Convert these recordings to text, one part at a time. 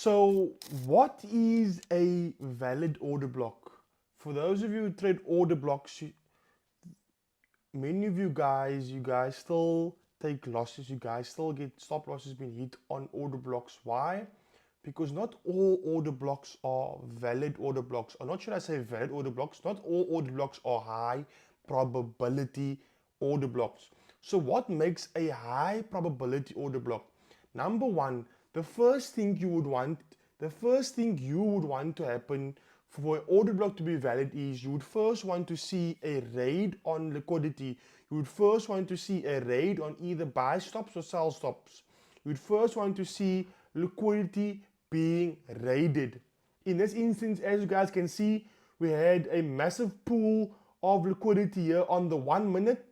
So what is a valid order block? For those of you who trade order blocks, many of you guys still take losses. You guys still get stop losses being hit on order blocks. Why? Because not all order blocks are valid order blocks. Or not should I say valid order blocks. Not all order blocks are high probability order blocks. So what makes a high probability order block? Number one, the first thing you would want to happen for an order block to be valid is you would first want to see a raid on liquidity. You would first want to see a raid on either buy stops or sell stops. You would first want to see liquidity being raided. In this instance, as you guys can see, we had a massive pool of liquidity here on the 1 minute.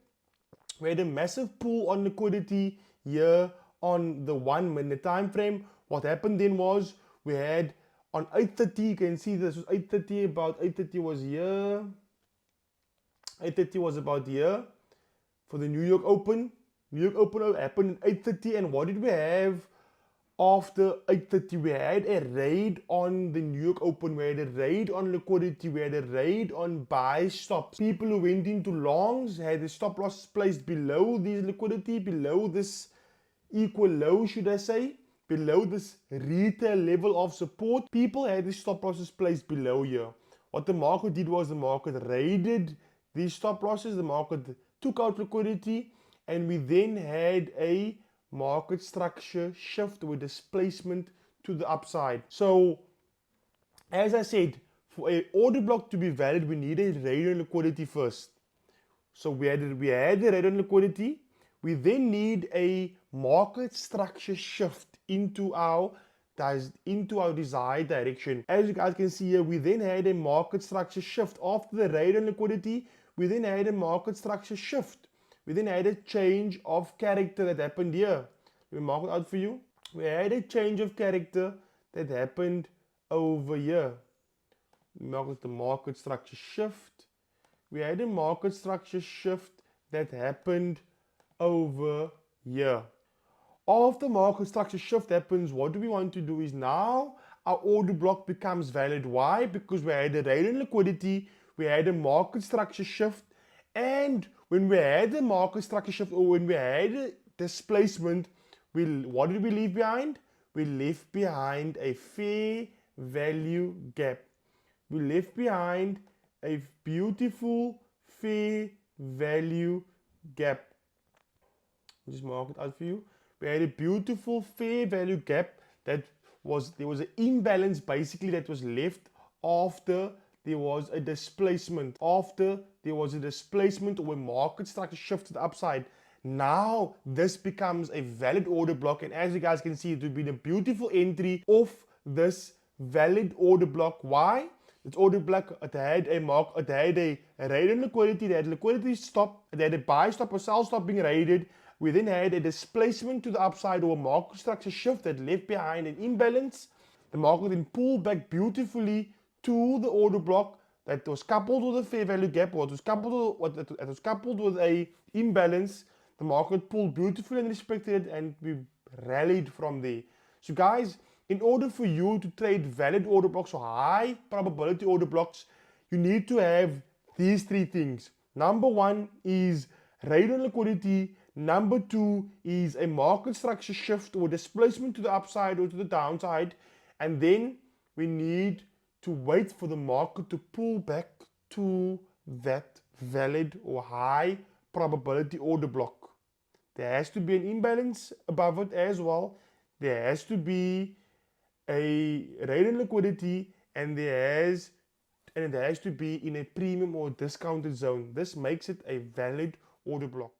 We had a massive pool on liquidity here on the 1 minute time frame. What happened then was we had on 8:30, you can see this was 8:30, about 8:30 was here. 8:30 was about here for the New York Open. New York Open happened at 8:30, and what did we have after 8:30? We had a raid on the New York Open. We had a raid on liquidity. We had a raid on buy stops. People who went into longs had the stop loss placed below these liquidity, below this equal low, should I say, below this retail level of support. People had the stop losses placed below here. What the market did was the market raided these stop losses. The market took out liquidity, and we then had a market structure shift with displacement to the upside. So as I said, for an order block to be valid, we need a raid on liquidity first. So we had the raid on liquidity. We then need a market structure shift into our desired direction. As you guys can see here, we then had a market structure shift after the raid on liquidity. We then had a market structure shift. We then had a change of character that happened here. Let me mark it out for you. We had a change of character that happened over here. Mark it the market structure shift. We had a market structure shift that happened over here. After market structure shift happens, what we want to do is now our order block becomes valid. Why? Because we had a raid on liquidity, we had a market structure shift, and when we had the market structure shift, or when we had a displacement, what did we leave behind? We left behind a fair value gap. We left behind a beautiful fair value gap. Just mark it out for you. We had a beautiful fair value gap there was an imbalance basically that was left after there was a displacement. After there was a displacement or a market structure shift to the upside. Now this becomes a valid order block, and as you guys can see, it would be a beautiful entry of this valid order block. Why? This order block, it had a raid on liquidity, it had liquidity stop, it had a buy stop or sell stop being raided. We then had a displacement to the upside or a market structure shift that left behind an imbalance. The market then pulled back beautifully to the order block that was coupled with a fair value gap, or it was coupled with a imbalance. The market pulled beautifully and respected it, and we rallied from there. So guys, in order for you to trade valid order blocks or high probability order blocks, you need to have these three things. Number one is raid on liquidity. Number two is a market structure shift or displacement to the upside or to the downside. And then we need to wait for the market to pull back to that valid or high probability order block. There has to be an imbalance above it as well. There has to be a raid on liquidity, and it has to be in a premium or discounted zone. This makes it a valid order block.